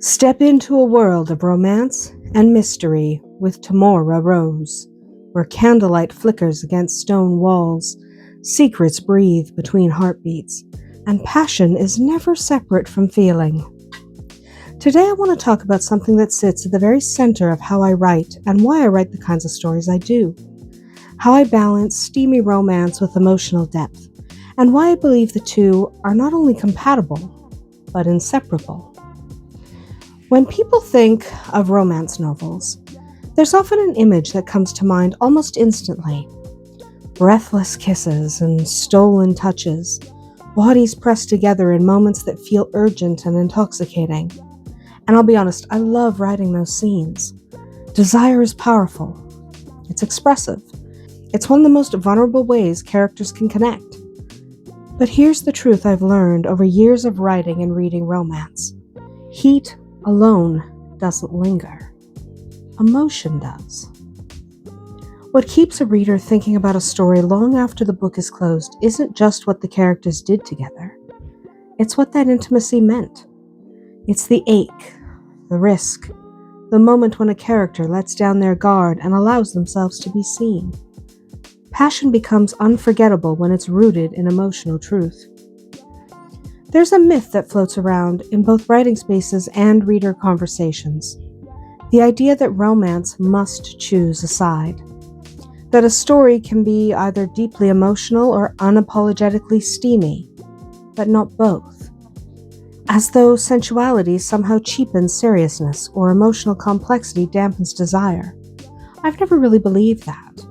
Step into a world of romance and mystery with Tamora Rose, where candlelight flickers against stone walls, secrets breathe between heartbeats, and passion is never separate from feeling. Today I want to talk about something that sits at the very center of how I write and why I write the kinds of stories I do. How I balance steamy romance with emotional depth, and why I believe the two are not only compatible, but inseparable. When people think of romance novels, there's often an image that comes to mind almost instantly. Breathless kisses and stolen touches, bodies pressed together in moments that feel urgent and intoxicating. And I'll be honest, I love writing those scenes. Desire is powerful. It's expressive. It's one of the most vulnerable ways characters can connect. But here's the truth I've learned over years of writing and reading romance. Heat alone doesn't linger. Emotion does. What keeps a reader thinking about a story long after the book is closed isn't just what the characters did together. It's what that intimacy meant. It's the ache, the risk, the moment when a character lets down their guard and allows themselves to be seen. Passion becomes unforgettable when it's rooted in emotional truth. There's a myth that floats around in both writing spaces and reader conversations. The idea that romance must choose a side. That a story can be either deeply emotional or unapologetically steamy, but not both. As though sensuality somehow cheapens seriousness or emotional complexity dampens desire. I've never really believed that.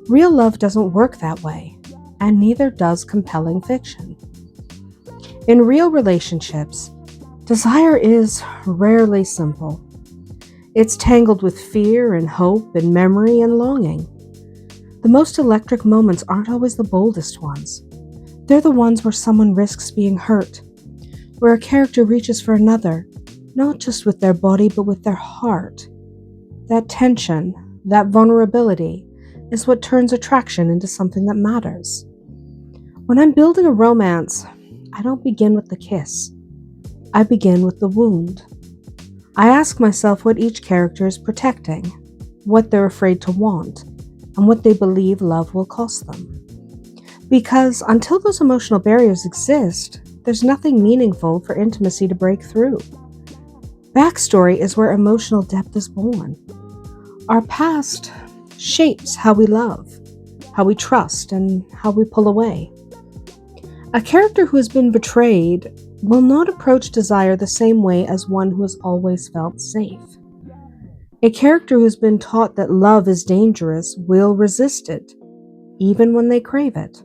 Real love doesn't work that way, and neither does compelling fiction. In real relationships, desire is rarely simple. It's tangled with fear and hope and memory and longing. The most electric moments aren't always the boldest ones. They're the ones where someone risks being hurt, where a character reaches for another, not just with their body but with their heart. That tension, that vulnerability, is what turns attraction into something that matters. When I'm building a romance, I don't begin with the kiss. I begin with the wound. I ask myself what each character is protecting, what they're afraid to want, and what they believe love will cost them. Because until those emotional barriers exist, there's nothing meaningful for intimacy to break through. Backstory is where emotional depth is born. Our past shapes how we love, how we trust, and how we pull away. A character who has been betrayed will not approach desire the same way as one who has always felt safe. A character who has been taught that love is dangerous will resist it, even when they crave it.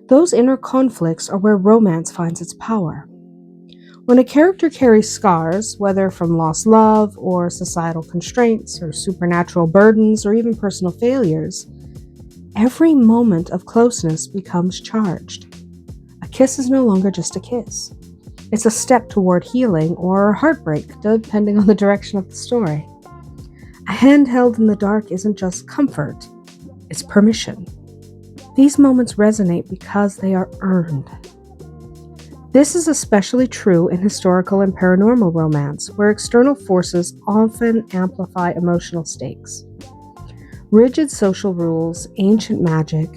Those inner conflicts are where romance finds its power. When a character carries scars, whether from lost love or societal constraints or supernatural burdens or even personal failures, every moment of closeness becomes charged. A kiss is no longer just a kiss. It's a step toward healing or heartbreak, depending on the direction of the story. A hand held in the dark isn't just comfort, it's permission. These moments resonate because they are earned. This is especially true in historical and paranormal romance, where external forces often amplify emotional stakes. Rigid social rules, ancient magic,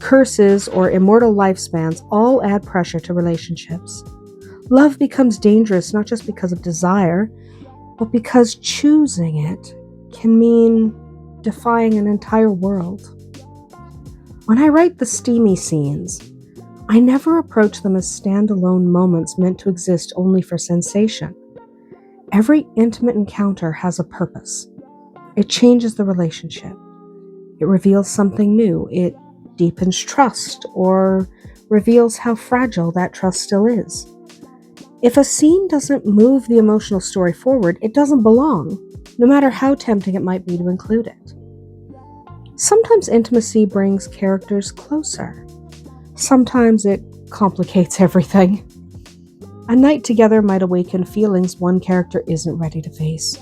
curses, or immortal lifespans all add pressure to relationships. Love becomes dangerous not just because of desire, but because choosing it can mean defying an entire world. When I write the steamy scenes, I never approach them as standalone moments meant to exist only for sensation. Every intimate encounter has a purpose. It changes the relationship. It reveals something new. It deepens trust or reveals how fragile that trust still is. If a scene doesn't move the emotional story forward, it doesn't belong, no matter how tempting it might be to include it. Sometimes intimacy brings characters closer. Sometimes it complicates everything. A night together might awaken feelings one character isn't ready to face,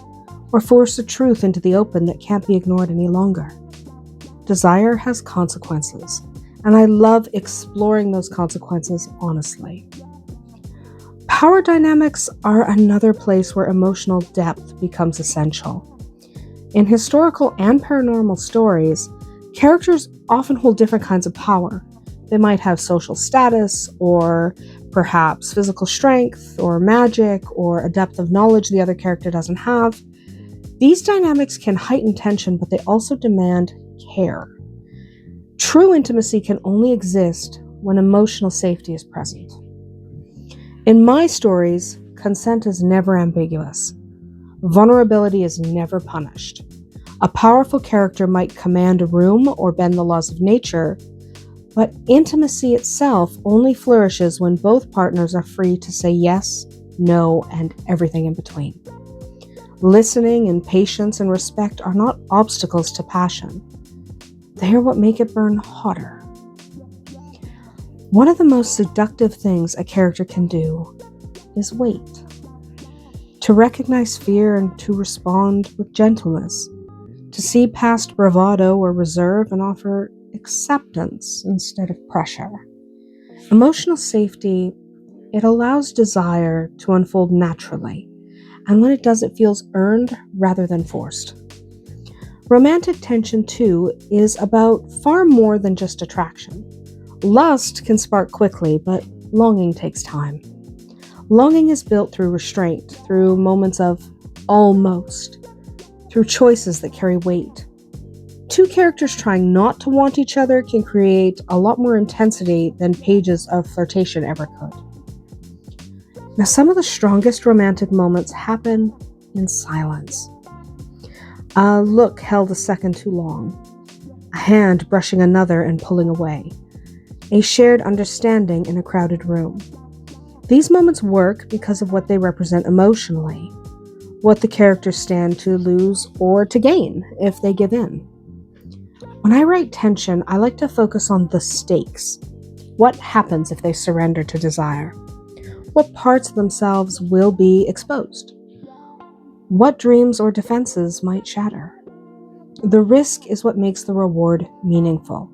or force a truth into the open that can't be ignored any longer. Desire has consequences, and I love exploring those consequences honestly. Power dynamics are another place where emotional depth becomes essential. In historical and paranormal stories, characters often hold different kinds of power. They might have social status, or perhaps physical strength, or magic, or a depth of knowledge the other character doesn't have. These dynamics can heighten tension, but they also demand care. True intimacy can only exist when emotional safety is present. In my stories, consent is never ambiguous. Vulnerability is never punished. A powerful character might command a room or bend the laws of nature, but intimacy itself only flourishes when both partners are free to say yes, no, and everything in between. Listening and patience and respect are not obstacles to passion. They are what make it burn hotter. One of the most seductive things a character can do is wait. To recognize fear and to respond with gentleness. To see past bravado or reserve and offer acceptance instead of pressure. Emotional safety, it allows desire to unfold naturally, and when it does, it feels earned rather than forced. Romantic tension, too, is about far more than just attraction. Lust can spark quickly, but longing takes time. Longing is built through restraint, through moments of almost, through choices that carry weight. Two characters trying not to want each other can create a lot more intensity than pages of flirtation ever could. Now, some of the strongest romantic moments happen in silence. A look held a second too long, a hand brushing another and pulling away, a shared understanding in a crowded room. These moments work because of what they represent emotionally, what the characters stand to lose or to gain if they give in. When I write tension, I like to focus on the stakes. What happens if they surrender to desire? What parts of themselves will be exposed? What dreams or defenses might shatter? The risk is what makes the reward meaningful.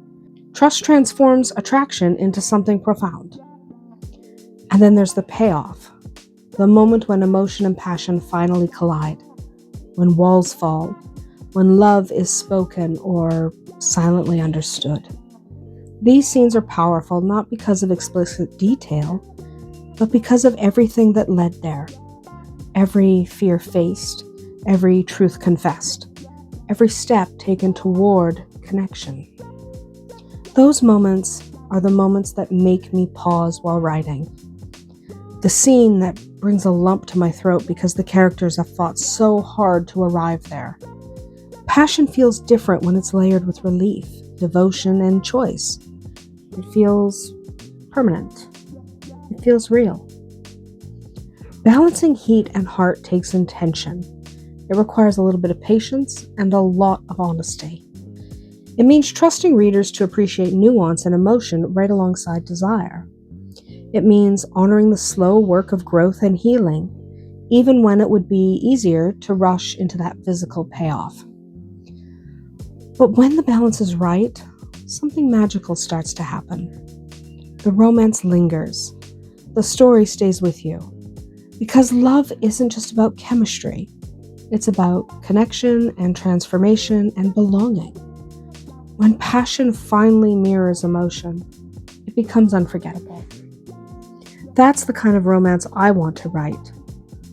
Trust transforms attraction into something profound. And then there's the payoff, the moment when emotion and passion finally collide, when walls fall, when love is spoken or silently understood. These scenes are powerful not because of explicit detail, but because of everything that led there. Every fear faced, every truth confessed, every step taken toward connection. Those moments are the moments that make me pause while writing. The scene that brings a lump to my throat because the characters have fought so hard to arrive there. Passion feels different when it's layered with relief, devotion, and choice. It feels permanent. It feels real. Balancing heat and heart takes intention. It requires a little bit of patience and a lot of honesty. It means trusting readers to appreciate nuance and emotion right alongside desire. It means honoring the slow work of growth and healing, even when it would be easier to rush into that physical payoff. But when the balance is right, something magical starts to happen. The romance lingers. The story stays with you. Because love isn't just about chemistry. It's about connection and transformation and belonging. When passion finally mirrors emotion, it becomes unforgettable. That's the kind of romance I want to write.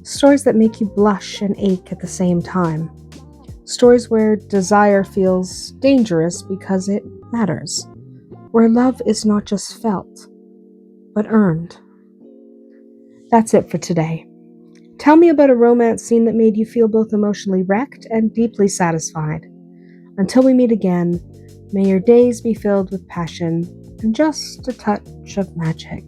Stories that make you blush and ache at the same time. Stories where desire feels dangerous because it matters. Where love is not just felt, but earned. That's it for today. Tell me about a romance scene that made you feel both emotionally wrecked and deeply satisfied. Until we meet again, may your days be filled with passion and just a touch of magic.